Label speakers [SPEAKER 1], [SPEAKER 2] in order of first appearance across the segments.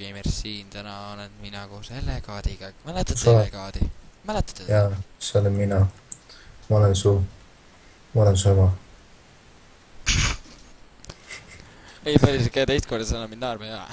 [SPEAKER 1] Lavagamers siin, täna olen mina koos Elekaadiga. Mäletate
[SPEAKER 2] Sa,
[SPEAKER 1] Elekaadi? Mäletate teda?
[SPEAKER 2] jaa, see olen mina. Ma olen ma olen su ema.
[SPEAKER 1] Ei, päris ikka teist korda sa enam mind naerma ei aja.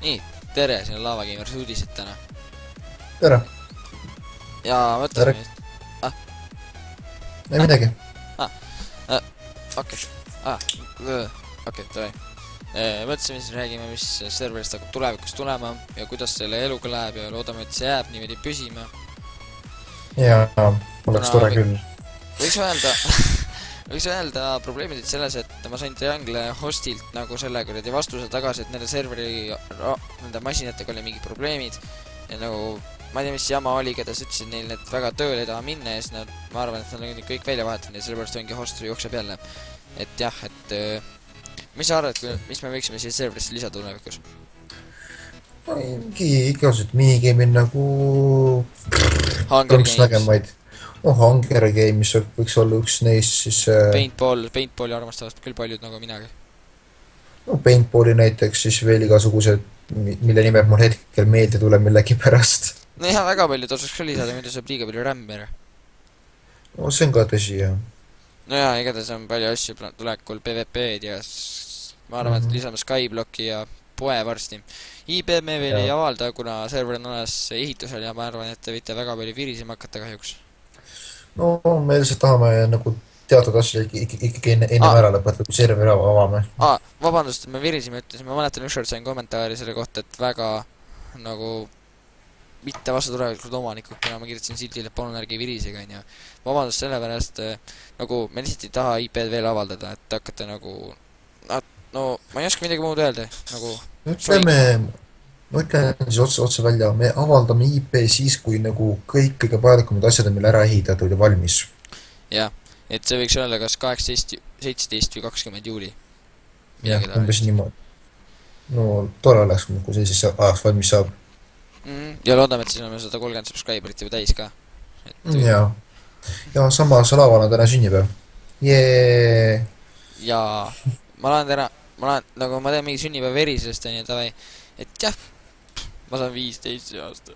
[SPEAKER 1] Nii, tere, siin on Lavagamers uudised täna.
[SPEAKER 2] Tere,
[SPEAKER 1] Ja
[SPEAKER 2] tere,
[SPEAKER 1] mõtlesime just...
[SPEAKER 2] ei midagi.
[SPEAKER 1] Okei, okei, tõi. Mõtlesime siis räägime, mis serverist hakkab tulevikus tulema ja kuidas selle eluga läheb ja loodame, et see jääb niimoodi püsima.
[SPEAKER 2] Jaa, oleks
[SPEAKER 1] Kuna
[SPEAKER 2] tore küll.
[SPEAKER 1] Võiks öelda, võiks öelda probleemid olid selles, et ma sain Triangle hostilt nagu selle kuradi vastuse tagasi, et nende serveri, nende masinatega oli mingid probleemid ja nagu ma ei tea, mis jama oli, keda sa ütlesid neil, et väga tööle ei taha minna ja siis nad, ma arvan, et nad on kõik välja vahetanud ja sellepärast ongi hoster jookseb jälle. Et jah, et mis sa arvad, mis me võiksime siia serverisse lisada tulevikus?
[SPEAKER 2] Mingi igasugused minigame'id nagu
[SPEAKER 1] Hunger
[SPEAKER 2] kõrgst
[SPEAKER 1] Games,
[SPEAKER 2] nägemaid. Hunger Game, mis võiks olla üks neist, siis
[SPEAKER 1] Paintballi armastavad küll paljud nagu minagi.
[SPEAKER 2] Paintballi näiteks, siis veel igasugused, mille nimed mul hetkel meelde tuleb millegipärast.
[SPEAKER 1] No jah, väga palju tasuks ka lisada, mida saab liiga palju RAM-i ära.
[SPEAKER 2] No see on ka tõsi, jah.
[SPEAKER 1] No jaa, igatahes on palju asju tulekul, PvP-d ja ma arvan, et lisame Skyblocki ja poe varsti. IP me veel ei avalda, kuna server on alles ehitusel ja ma arvan, et te võite väga palju virisema hakata kahjuks.
[SPEAKER 2] No me lihtsalt tahame nagu teatud asju ikkagi enne ära lõpetada, kui serveri avame.
[SPEAKER 1] Vabandust, et me virisime ütlesin, ma mäletan ükskord sain kommentaari selle kohta, et väga nagu mitte vastu tulevikud omanikud, kuna ma kirjutasin sildile, et palun ärge virisega, onju. Vabandust selle pärast, nagu me lihtsalt ei taha IP-d veel avaldada, et hakata nagu no ma ei oska midagi muud öelda, nagu
[SPEAKER 2] ma ütlen siis otse välja, me avaldame IP siis, kui nagu kõik kõige vajalikumad asjad on meil ära ehitatud ja valmis.
[SPEAKER 1] jah, et see võiks olla kas 18 17 või 20 juuli.
[SPEAKER 2] jah, umbes niimoodi. No tore oleks, kui see siis ajaks valmis saab.
[SPEAKER 1] Ja loodame, et siis oleme 130 subscriberit juba täis ka.
[SPEAKER 2] Jaa. Ja samas laval on täna sünnipäev. Jee.
[SPEAKER 1] Ja nagu ma teen mingi sünnipäeva erisusest, onju, davai. Et jah, ma saan 15 see aasta.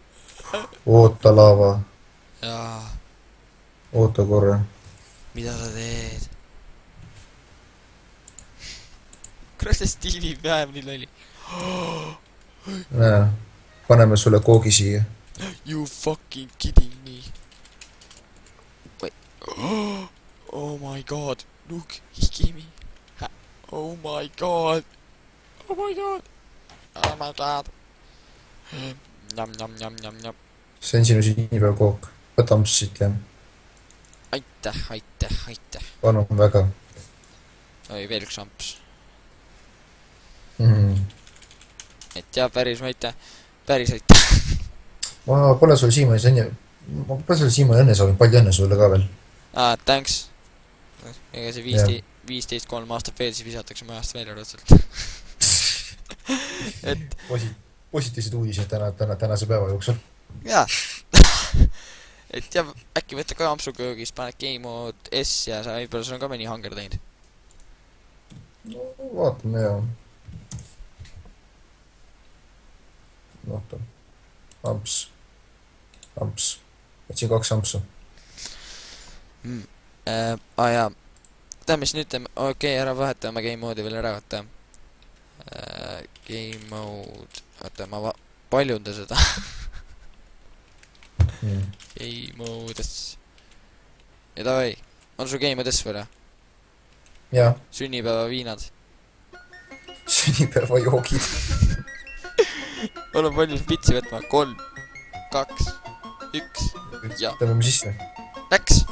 [SPEAKER 2] Oota lava.
[SPEAKER 1] Jaa,
[SPEAKER 2] Oota korra.
[SPEAKER 1] mida sa teed? Kurat, see Steve'i päev nii lolli.
[SPEAKER 2] Näe. Paneme sulle koogi siia.
[SPEAKER 1] You fucking kidding me. Wait. Oh my god. Look, he gave me. Oh my god. Oh my god. Oh my god. Njam, njam, njam, njam, njam.
[SPEAKER 2] See on sinu sünnipäevakook. Võta amps siit ja
[SPEAKER 1] Aitäh, aitäh, aitäh.
[SPEAKER 2] palun väga.
[SPEAKER 1] Oi, veel üks amps. Et jah, päris aitäh. Päris aitäh.
[SPEAKER 2] Ma pole sul Siimanni õnne soovin, palju õnne sulle ka veel.
[SPEAKER 1] Thanks. Ega see 15-3 aastat veel, siis visatakse majast välja rõõtsalt. Et
[SPEAKER 2] Positiivsed uudised tänase päeva jooksul.
[SPEAKER 1] jaa. Et jah, äkki võtta ka ampsuga joogis, paned Game Mode S ja sa võib-olla sul on ka mõni hanger teinud.
[SPEAKER 2] No, vaatame ja. Oota. Amps. Võtsin 2 ampsu.
[SPEAKER 1] Jaa. Tähendab, mis nüüd teeme? Okei, ära vahetame Game Mode'i veel ära, vaata. Game Mode. Oota, ma paljunda seda. Game Mode S. Ja davai. On sul Game Mode S veel, jah?
[SPEAKER 2] Jaa.
[SPEAKER 1] Sünnipäeva viinad.
[SPEAKER 2] Sünnipäeva joogid.
[SPEAKER 1] Olen valmis pitsi võtma. 3, 2, 1. Ja.
[SPEAKER 2] Tõmbame sisse.
[SPEAKER 1] Läks.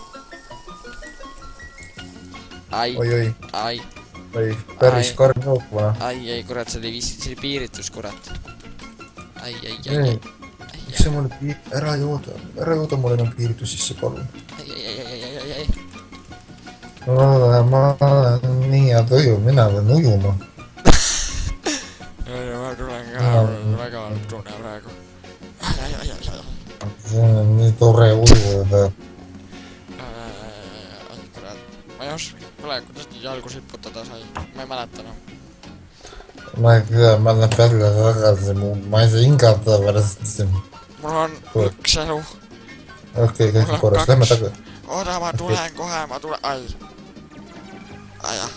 [SPEAKER 1] Ai.
[SPEAKER 2] Oi. Päris karm jook, vana.
[SPEAKER 1] Ai, kurat, see oli piiritus, kurat. Ai.
[SPEAKER 2] Miks see mulle ära jooda mulle enam piiritus sisse, palun.
[SPEAKER 1] Ai.
[SPEAKER 2] Ma olen nii hea tuju, mina pean ujuma.
[SPEAKER 1] Ma tulen ka väga tunne praegu.
[SPEAKER 2] See on nii tore ujuda.
[SPEAKER 1] Kurat, ma ei oska praegu, kuidas nii jalgu siputada sai. Ma ei mäleta enam.
[SPEAKER 2] Ma ei tea, ma lähen välja tagasi, ma ei saa hingata pärast.
[SPEAKER 1] Mul on üks elu.
[SPEAKER 2] Okei, kõik korras, lähme tagasi.
[SPEAKER 1] Oda, ma tulen kohe, ai. Jah.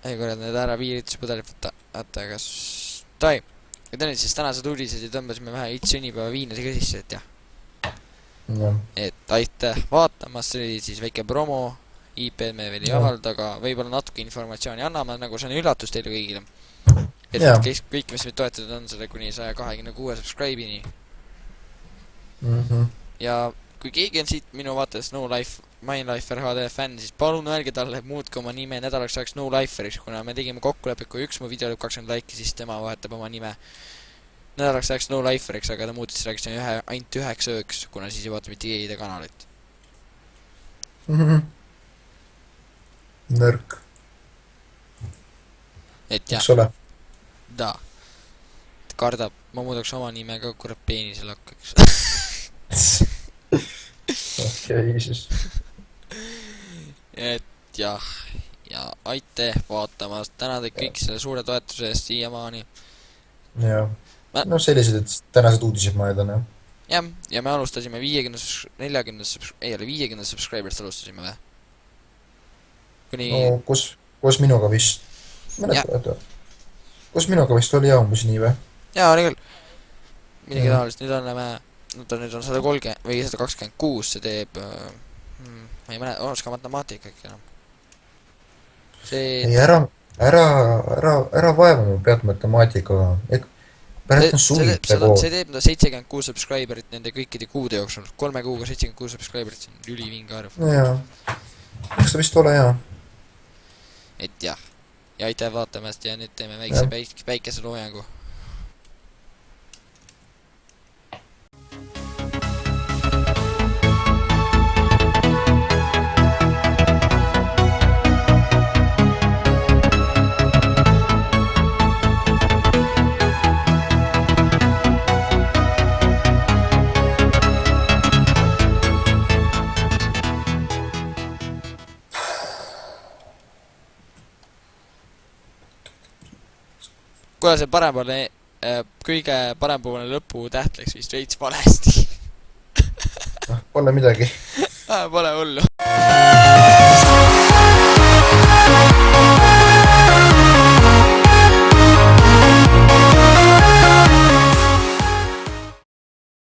[SPEAKER 1] Ei kurat, need ära piirituspudelid võtta. Vaata, kas... Toi. Ja tõenäoliselt siis tänased uudised ja tõmbasime vähe sünnipäeva viinasi ka sisse, et jah. Et aitäh vaatamast, see oli siis väike promo. IP me veel ei avalda, aga võib-olla natuke informatsiooni anname, nagu see on üllatus teile kõigile. Et kõik, mis meid toetatud on selle kuni 126 subscribe'ini. Ja kui keegi on siit minu vaates No Life, Minelifer HD fänn, siis palun öelge talle, muutke oma nime nädalaks ajaks No Liferiks, kuna me tegime kokkulepet, kui üks mu video lööb 20 laiki, siis tema vahetab oma nime nädalaks ajaks No Liferiks, aga ta muutis selleks ainult 9 ööks, kuna siis ei vaata mitte keegi kanalit.
[SPEAKER 2] Nõrk.
[SPEAKER 1] Et jah.
[SPEAKER 2] Eks ole?
[SPEAKER 1] Da. Kardab, ma muudaks oma nime ka kurat peenisel hakkaks.
[SPEAKER 2] Okei, siis.
[SPEAKER 1] Et jah, ja aitäh vaatamast, tänada kõik selle suure toetuse eest siiamaani.
[SPEAKER 2] Jaa. No sellised, et tänased uudised ma edan, jah.
[SPEAKER 1] Jah, ja me alustasime 50 subscriberist alustasime või?
[SPEAKER 2] No, kus minuga vist? Kus minuga vist oli umbes nii või?
[SPEAKER 1] Jaa, oli küll. Midagi taolist, nüüd on 130 või 126, see teeb... ma ei mäleta, oska matemaatika äkki enam.
[SPEAKER 2] Ei, ära vaeva mu pead matemaatikaga. Pärast on suvite kool.
[SPEAKER 1] See teeb 76 subscriberit nende kõikide kuude jooksul. 3 kuuga 76 subscriberit, see on ülivinge arv.
[SPEAKER 2] Jaa. Eks ta vist ole, jaa.
[SPEAKER 1] et jah. ja aitäh vaatamast ja nüüd teeme väikse päikeseloojangu. kuule, see parempoolne kõige parempoolne lõputäht läks vist veits valesti.
[SPEAKER 2] Pole midagi.
[SPEAKER 1] Pole hullu.